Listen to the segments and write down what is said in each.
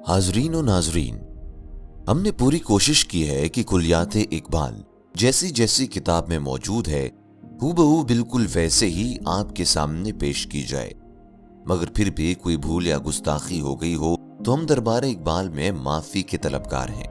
हाजरीन و नाजरीन, हमने पूरी कोशिश की है कि कुलियात इकबाल जैसी जैसी किताब में मौजूद है हूबहू बिल्कुल वैसे ही आपके सामने पेश की जाए, मगर फिर भी कोई भूल या गुस्ताखी हो गई हो तो हम दरबार इकबाल में माफी के तलबगार हैं।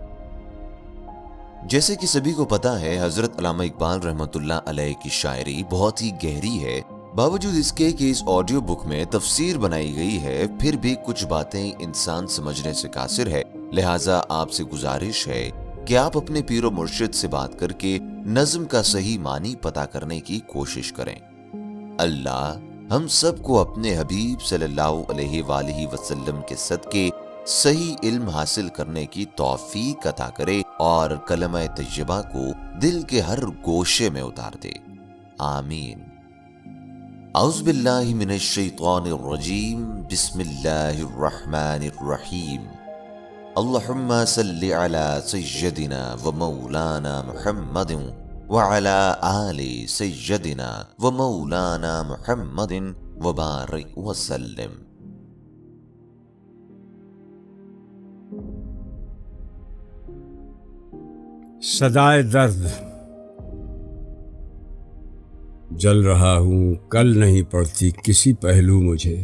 जैसे कि सभी को पता है, हजरत अल्लामा इकबाल रहमतुल्लाह अलैह की शायरी बहुत ही गहरी है। बावजूद इसके कि इस ऑडियो बुक में तफसीर बनाई गई है, फिर भी कुछ बातें इंसान समझने से कासिर है। लिहाजा आपसे गुजारिश है कि आप अपने पीरो मुर्शिद से बात करके नज्म का सही मानी पता करने की कोशिश करें। अल्लाह हम सबको अपने हबीब सल्लल्लाहु अलैहि वसल्लम के सदके सही इल्म हासिल करने की तौफीक अता करे और कलमा तय्यबा को दिल के हर गोशे में उतार दे। आमीन। औज़ु बिल्लाहि मिनश शैतानिर रजीम, बिस्मिल्लाहिर रहमानिर रहीम। अल्लाहुम्मा सल्लि अला सय्यदिना व मौलाना मुहम्मदिन व अला आलि सय्यदिना व मौलाना मुहम्मदिन व बारिक व सल्लिम। सदाए दर्द। जल रहा हूँ, कल नहीं पड़ती किसी पहलू मुझे।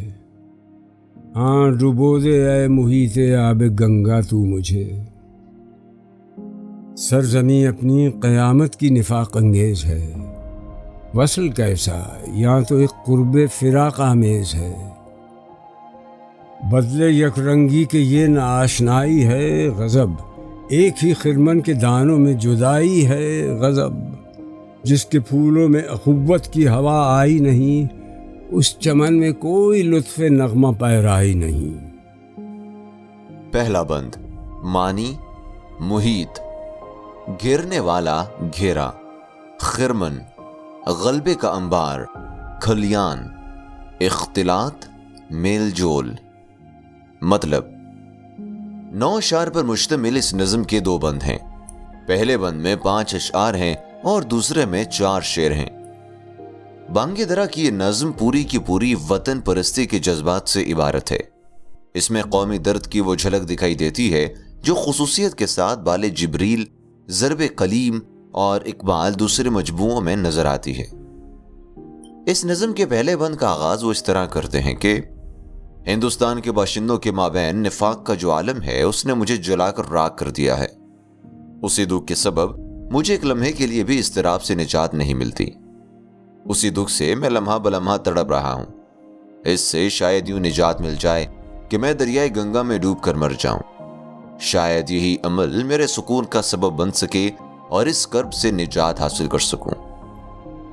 हाँ डुबो दे ऐ मुहीते आब गंगा तू मुझे। सरजमी अपनी क़यामत की निफाक अंगेज है। वसल कैसा या तो एक कुर्बे फिराक आमेज है। बदले यकरंगी के ये नाआशनाई है गज़ब। एक ही खिरमन के दानों में जुदाई है गज़ब। जिसके फूलों में अख़ुव्वत की हवा आई नहीं, उस चमन में कोई लुत्फ़ नग़मा पैराई नहीं। पहला बंद। मानी मुहीत, घेरने वाला घेरा, खिरमन, गलबे का अंबार, खलियान, इख्तिलात, मेलजोल। मतलब 9 अशआर पर मुश्तमिल इस नज़्म के 2 बंद हैं। पहले बंद में 5 अशआर हैं और दूसरे में 4 शेर हैं। बांगे दरा की ये नज़्म पूरी की पूरी वतन परस्ती के जज्बात से इबारत है। इसमें कौमी दर्द की वो झलक दिखाई देती है जो खुसूसियत के साथ बाले जिब्रील, ज़रबे कलीम और इकबाल दूसरे मजबूओं में नजर आती है। इस नज़्म के पहले बंद का आगाज वो इस तरह करते हैं कि हिंदुस्तान के बाशिंदों के माबैन निफाक का जो आलम है उसने मुझे जलाकर राख कर दिया है। उसी दुख के सबब मुझे एक लम्हे के लिए भी इस्तिराब से निजात नहीं मिलती। उसी दुख से मैं लम्हा बलम्हा तड़प रहा हूं। इससे शायद यूं निजात मिल जाए कि मैं दरियाए गंगा में डूब कर मर जाऊं। शायद यही अमल मेरे सुकून का सबब बन सके और इस कर्ब से निजात हासिल कर सकूं।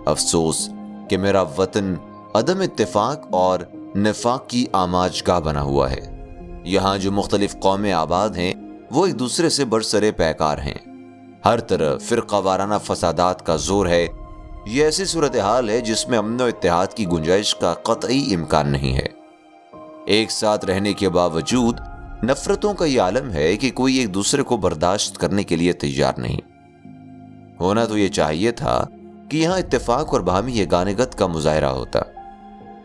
अफसोस कि मेरा वतन अदम इत्तेफाक और निफाक की आमाजगाह बना हुआ है। यहाँ जो मुख्तलिफ कौमें आबाद हैं वो एक दूसरे से बरसरे पैकार हैं। हर तरफ फिरका वाराना फसादात का जोर है। ये ऐसी सूरत हाल है जिसमें अमन व इत्तेहाद की गुंजाइश का कतई इम्कान नहीं है। एक साथ रहने के बावजूद नफरतों का ये आलम है कि कोई एक दूसरे को बर्दाश्त करने के लिए तैयार नहीं। होना तो ये चाहिए था कि यहाँ इत्तेफाक और बाहमी यगानगत का मुजाहरा होता।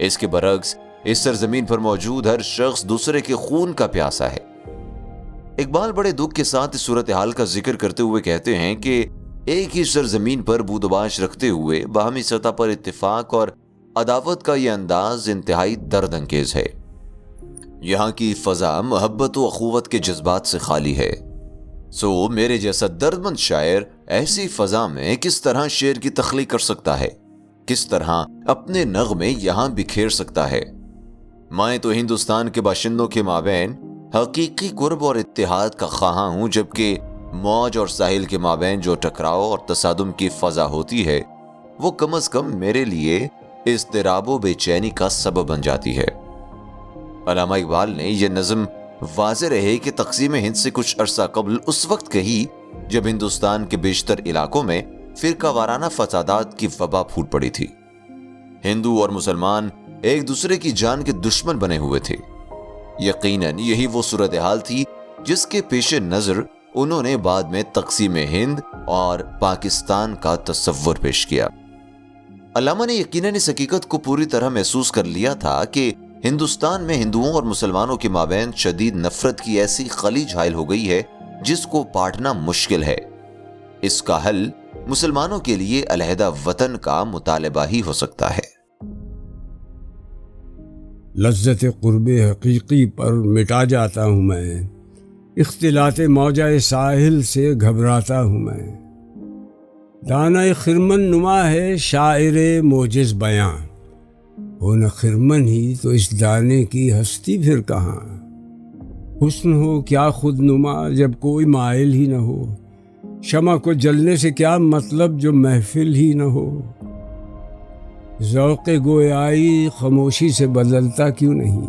इसके बरक्स इस सरजमीन पर मौजूद हर शख्स दूसरे के खून का प्यासा है। इकबाल बड़े दुख के साथ इस सूरत हाल का जिक्र करते हुए कहते हैं कि एक ही सरजमीन पर बूदबाश रखते हुए बाहमी सतह पर इत्तेफाक और अदावत का यह अंदाज इंतहाई दर्द अंगेज है। यहाँ की फजा मोहब्बत व अखुवत के जज्बात से खाली है। सो मेरे जैसा दर्दमंद शायर ऐसी फजा में किस तरह शेर की तख्लीक कर सकता है, किस तरह अपने नग़्मे यहाँ बिखेर सकता है। मैं तो हिंदुस्तान के बाशिंदों के माबैन हकीकी कुर्ब और इत्तेहाद का ख्वाहा हूँ, जबकि मौज और साहिल के माबैन जो टकराव और तसादुम की फजा होती है वो कम अज कम मेरे लिए इज़्तिराब बेचैनी का सबब बन जाती है। अल्लामा इकबाल ने यह नज़्म वाज़ेह रहे कि तक़सीम हिंद से कुछ अरसा कबल उस वक्त कही जब हिंदुस्तान के बेशतर इलाकों में फिरका वाराना फसादात की वबा फूट पड़ी थी। हिंदू और मुसलमान एक दूसरे की जान के दुश्मन बने हुए थे। यकीनन यही वो सूरत हाल थी जिसके पेशे नज़र उन्होंने बाद में तक़सीम हिंद और पाकिस्तान का तसव्वुर पेश किया। علامہ نے یقیناً اس حقیقت کو پوری طرح محسوس کر لیا تھا کہ ہندوستان میں ہندوؤں اور مسلمانوں کے مابین شدید نفرت کی ایسی خلیج حائل ہو گئی ہے جس کو پاٹنا مشکل ہے۔ اس کا حل مسلمانوں کے لیے علیحدہ وطن کا مطالبہ ہی ہو سکتا ہے۔ لذت قرب حقیقی پر مٹا جاتا ہوں میں، اختلاط موجہ ساحل سے گھبراتا ہوں میں۔ دانہ خرمن نما ہے شاعر موجز بیاں، ہو نہ خرمن ہی تو اس دانے کی ہستی پھر کہاں۔ حسن ہو کیا خود نما جب کوئی مائل ہی نہ ہو، شمع کو جلنے سے کیا مطلب جو محفل ہی نہ ہو۔ ذوق گویائی خاموشی سے بدلتا کیوں نہیں،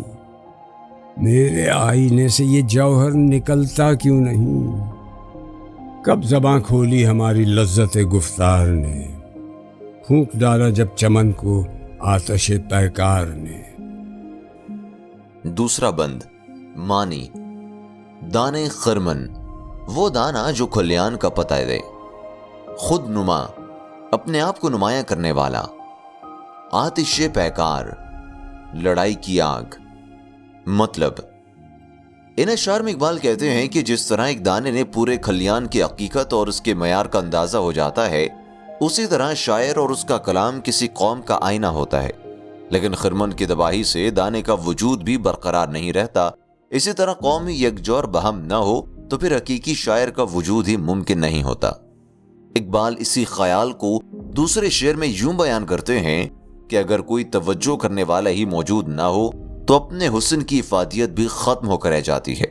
میرے آئینے سے یہ جوہر نکلتا کیوں نہیں۔ کب زباں کھولی ہماری لذت گفتار نے، پھونک ڈالا جب چمن کو آتش پیکار نے۔ دوسرا بند مانی، دانے خرمن، وہ دانہ جو کھلیان کا پتہ دے، خود نما، اپنے آپ کو نمایاں کرنے والا، آتش پیکار، لڑائی کی آگ۔ مطلب ان اشعار میں اقبال کہتے ہیں کہ جس طرح ایک دانے نے پورے کھلیان کی حقیقت اور اس کے معیار کا اندازہ ہو جاتا ہے، اسی طرح شاعر اور اس کا کلام کسی قوم کا آئینہ ہوتا ہے، لیکن خرمن کی تباہی سے دانے کا وجود بھی برقرار نہیں رہتا۔ اسی طرح قوم یکجور بہم نہ ہو تو پھر حقیقی شاعر کا وجود ہی ممکن نہیں ہوتا۔ اقبال اسی خیال کو دوسرے شعر میں یوں بیان کرتے ہیں کہ اگر کوئی توجہ کرنے والا ہی موجود نہ ہو تو اپنے حسن کی افادیت بھی ختم ہو کر رہ جاتی ہے،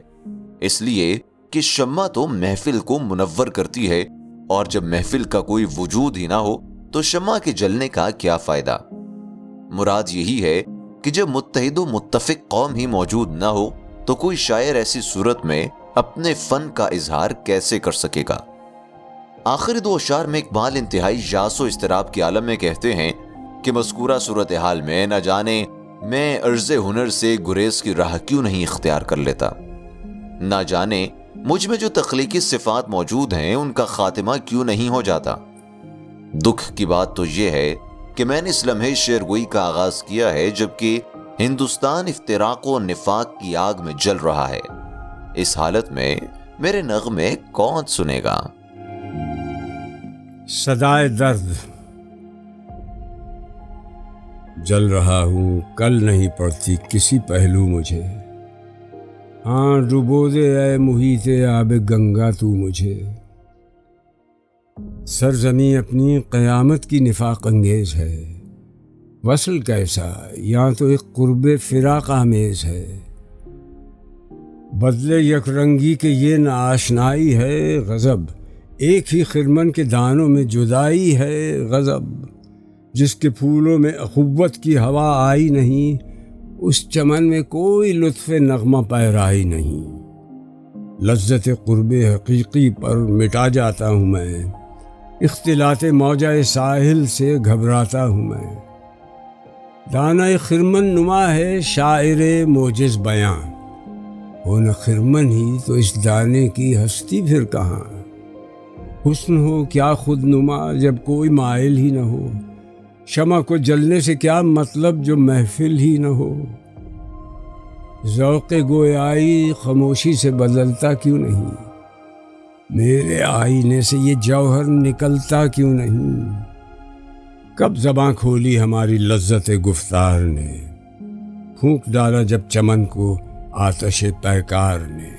اس لیے کہ شمع تو محفل کو منور کرتی ہے، اور جب محفل کا کوئی وجود ہی نہ ہو تو شمع کے جلنے کا کیا فائدہ۔ مراد یہی ہے کہ جب متحد و متفق قوم ہی موجود نہ ہو تو کوئی شاعر ایسی صورت میں اپنے فن کا اظہار کیسے کر سکے گا۔ آخری دو اشعار میں اقبال انتہائی یاس و اضطراب کے عالم میں کہتے ہیں کہ مذکورہ صورتحال میں نہ جانے میں عرض ہنر سے گریز کی راہ کیوں نہیں اختیار کر لیتا، نہ جانے مجھ میں جو تخلیقی صفات موجود ہیں ان کا خاتمہ کیوں نہیں ہو جاتا۔ دکھ کی بات تو یہ ہے کہ میں نے اس لمحے شعر گوئی کا آغاز کیا ہے جبکہ ہندوستان افتراق و نفاق کی آگ میں جل رہا ہے۔ اس حالت میں میرے نغمے کون سنے گا؟ صدائے درد، جل رہا ہوں کل نہیں پڑتی کسی پہلو مجھے، ہاں ڈبو دے اے محیط آب گنگا تو مجھے۔ سرزمین اپنی قیامت کی نفاق انگیز ہے، وصل کیسا یہاں تو ایک قرب فراق آمیز ہے۔ بدلے یک رنگی کے یہ ناآشنائی ہے غضب، ایک ہی خرمن کے دانوں میں جدائی ہے غضب۔ جس کے پھولوں میں اخوت کی ہوا آئی نہیں، اس چمن میں کوئی لطف نغمہ پیرائی نہیں۔ لذت قرب حقیقی پر مٹا جاتا ہوں میں، اختلاط موجہ ساحل سے گھبراتا ہوں میں۔ دانہ خرمن نما ہے شاعر موجز بیاں، ہو نہ خرمن ہی تو اس دانے کی ہستی پھر کہاں۔ حسن ہو کیا خود نما جب کوئی مائل ہی نہ ہو، شمع کو جلنے سے کیا مطلب جو محفل ہی نہ ہو۔ ذوق گویائی خاموشی سے بدلتا کیوں نہیں، میرے آئینے سے یہ جوہر نکلتا کیوں نہیں۔ کب زباں کھولی ہماری لذت گفتار نے، پھونک ڈالا جب چمن کو آتش پیکار نے۔